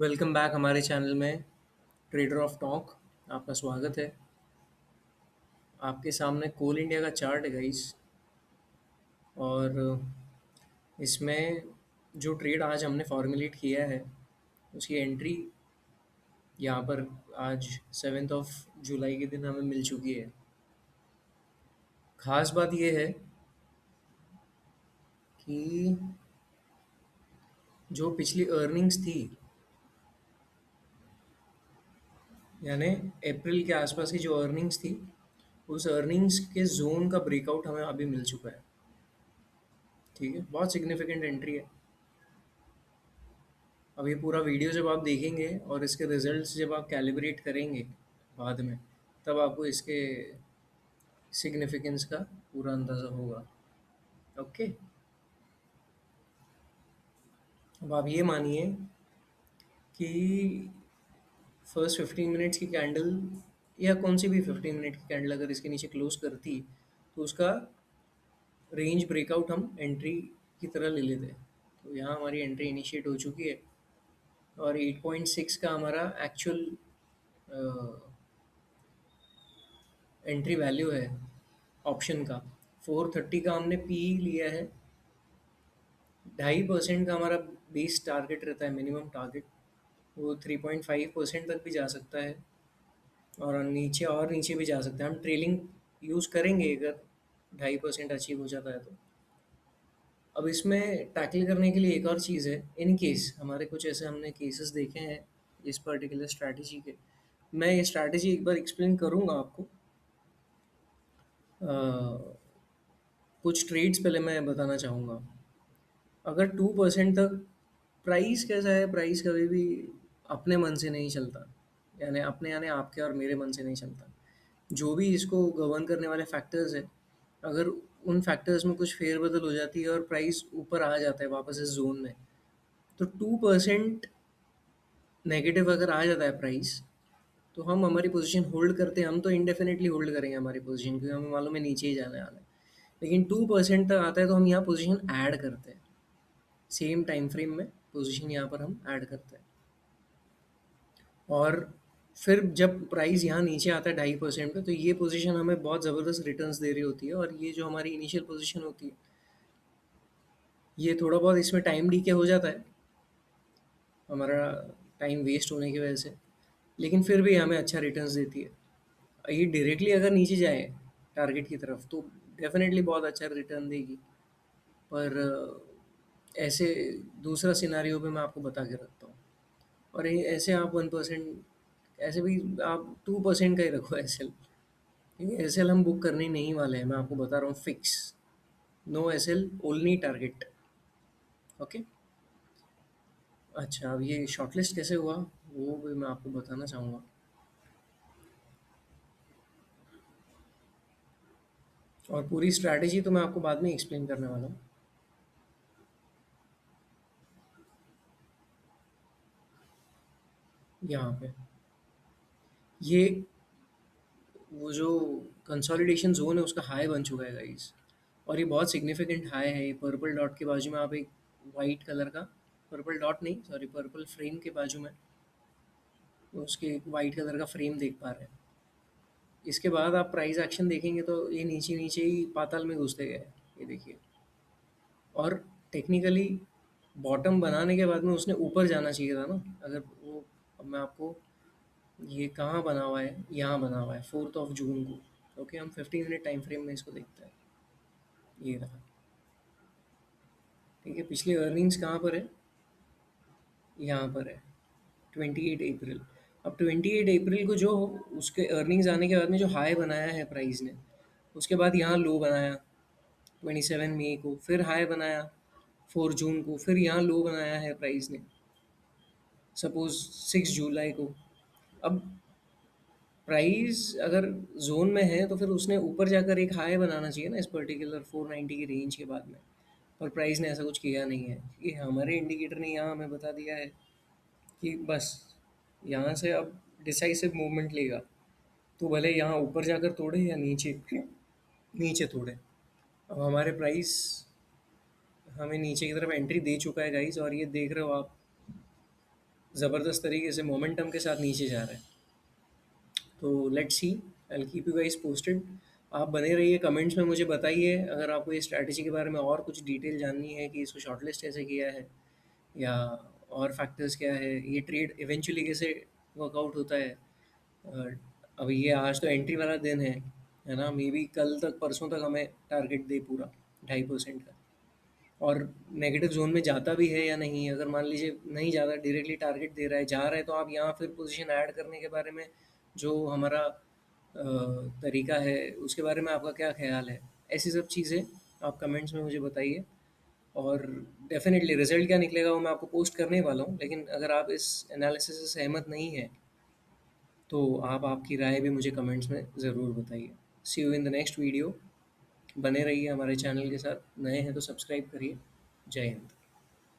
Welcome back हमारे channel में trader of talk. आपका स्वागत है। आपके सामने कोल इंडिया का चार्ट है गाइस। और इसमें जो ट्रेड आज हमने फॉर्मुलेट किया है उसकी एंट्री यहाँ पर आज 7 जुलाई के दिन हमें मिल चुकी है। ख़ास बात यह है कि जो पिछली अर्निंग्स थी, यानी अप्रैल के आसपास की जो अर्निंग्स थी, उस अर्निंग्स के जोन का ब्रेकआउट हमें अभी मिल चुका है। ठीक है, बहुत सिग्निफिकेंट एंट्री है। अब ये पूरा वीडियो जब आप देखेंगे और इसके रिजल्ट्स जब आप कैलिब्रेट करेंगे बाद में, तब आपको इसके सिग्निफिकेंस का पूरा अंदाज़ा होगा। ओके, अब आप ये मानिए कि फर्स्ट 15 मिनट्स की कैंडल या कौन सी भी 15 मिनट की कैंडल अगर इसके नीचे क्लोज करती तो उसका रेंज ब्रेकआउट हम एंट्री की तरह ले लेते हैं। तो यहाँ हमारी एंट्री इनिशिएट हो चुकी है और 8.6 का हमारा एक्चुअल एंट्री वैल्यू है ऑप्शन का। 430 का हमने पी लिया है। 2.5% का हमारा बेस टारगेट रहता है, मिनिमम टारगेट। वो 3.5% तक भी जा सकता है और नीचे भी जा सकता है। हम ट्रेलिंग यूज़ करेंगे अगर 2.5% अचीव हो जाता है तो। अब इसमें टैकल करने के लिए एक और चीज़ है, इन केस हमारे कुछ ऐसे हमने केसेस देखे हैं इस पर्टिकुलर स्ट्रैटेजी के। मैं ये स्ट्रैटेजी एक बार एक्सप्लेन करूँगा आपको। अ, कुछ ट्रेड्स पहले मैं बताना चाहूँगा। अगर 2% तक प्राइस कैसा है, प्राइस कभी भी अपने मन से नहीं चलता, यानी आपके और मेरे मन से नहीं चलता। जो भी इसको गवर्न करने वाले फैक्टर्स है, अगर उन फैक्टर्स में कुछ फेरबदल हो जाती है और प्राइस ऊपर आ जाता है वापस इस जोन में, तो 2% नेगेटिव अगर आ जाता है प्राइस, तो हम हमारी पोजीशन होल्ड करते हैं। हम तो इंडेफिनेटली होल्ड करेंगे हमारी पोजीशन, क्योंकि हमें मालूम है नीचे ही जाने वाला है। लेकिन 2% तक आता है तो हम यहाँ पोजीशन ऐड करते हैं। सेम टाइम फ्रेम में पोजीशन यहाँ पर हम ऐड करते हैं। और फिर जब प्राइस यहाँ नीचे आता है 2.5% पे, तो ये पोजीशन हमें बहुत ज़बरदस्त रिटर्न्स दे रही होती है। और ये जो हमारी इनिशियल पोजीशन होती है, ये थोड़ा बहुत इसमें टाइम डीके हो जाता है हमारा, टाइम वेस्ट होने की वजह से, लेकिन फिर भी हमें अच्छा रिटर्न्स देती है। ये डायरेक्टली अगर नीचे जाए टारगेट की तरफ तो डेफिनेटली बहुत अच्छा रिटर्न देगी। पर ऐसे दूसरा सिनारियो पे मैं आपको बता के रखता हूँ। और ये ऐसे आप 1%, ऐसे भी आप 2% का ही रखो एस एल, क्योंकि एस एल हम बुक करने ही नहीं वाले हैं। मैं आपको बता रहा हूँ fix, no S L, only target. Okay. अच्छा, अब ये शॉर्टलिस्ट कैसे हुआ वो भी मैं आपको बताना चाहूँगा। और पूरी स्ट्रैटेजी तो मैं आपको बाद में एक्सप्लेन करने वाला हूँ। यहाँ पे ये वो जो कंसोलिडेशन जोन है उसका हाई बन चुका है गाइस। और ये बहुत सिग्निफिकेंट हाई है। ये पर्पल डॉट के बाजू में आप एक वाइट कलर का, पर्पल डॉट नहीं सॉरी, पर्पल फ्रेम के बाजू में उसके एक वाइट कलर का फ्रेम देख पा रहे हैं। इसके बाद आप प्राइस एक्शन देखेंगे तो ये नीचे नीचे ही पाताल में घुसते गए, ये देखिए। और टेक्निकली बॉटम बनाने के बाद में उसने ऊपर जाना चाहिए था ना, अगर वो। अब मैं आपको, ये कहाँ बना हुआ है, यहाँ बना हुआ है 4 जून को। ओके, हम 15 मिनट टाइम फ्रेम में इसको देखते हैं। ये रहा। ठीक है, पिछली अर्निंग्स कहाँ पर है, यहाँ पर है, 28 अप्रैल। अब 28 अप्रैल को जो उसके अर्निंग्स आने के बाद में जो हाई बनाया है प्राइस ने, उसके बाद यहाँ लो बनाया 27 मई को, फिर हाई बनाया 4 जून को, फिर यहाँ लो बनाया है प्राइस ने सपोज 6 जुलाई को। अब प्राइस अगर जोन में है तो फिर उसने ऊपर जाकर एक हाई बनाना चाहिए ना इस पर्टिकुलर 490 की रेंज के बाद में। पर प्राइस ने ऐसा कुछ किया नहीं है। ये हमारे इंडिकेटर ने यहाँ हमें बता दिया है कि बस यहाँ से अब डिसाइसिव मूवमेंट लेगा, तो भले यहाँ ऊपर जाकर तोड़े या नीचे नीचे तोड़े। अब हमारे प्राइस हमें नीचे की तरफ एंट्री दे चुका है गाइस, और ये देख रहे हो आप, ज़बरदस्त तरीके से मोमेंटम के साथ नीचे जा रहा है। तो let's see, I will keep you guys posted. आप बने रहिए, कमेंट्स में मुझे बताइए अगर आपको ये स्ट्रैटेजी के बारे में और कुछ डिटेल जाननी है कि इसको शॉर्टलिस्ट कैसे किया है, या और फैक्टर्स क्या है, ये ट्रेड इवेंचुअली कैसे वर्कआउट होता है। अ, अभी ये आज तो एंट्री वाला दिन है ना, मे बी कल तक परसों तक हमें टारगेट दे पूरा 2.5% का, और नेगेटिव जोन में जाता भी है या नहीं। अगर मान लीजिए नहीं जाता, डायरेक्टली टारगेट दे रहा है, जा रहा है, तो आप यहाँ फिर पोजीशन ऐड करने के बारे में जो हमारा तरीका है उसके बारे में आपका क्या ख्याल है। ऐसी सब चीज़ें आप कमेंट्स में मुझे बताइए, और डेफिनेटली रिजल्ट क्या निकलेगा वो मैं आपको पोस्ट करने ही वाला हूँ। लेकिन अगर आप इस एनालिसिस से सहमत नहीं है तो आप आपकी राय भी मुझे कमेंट्स में ज़रूर बताइए। See you in the next video. बने रहिए हमारे चैनल के साथ, नए हैं तो सब्सक्राइब करिए। जय हिंद।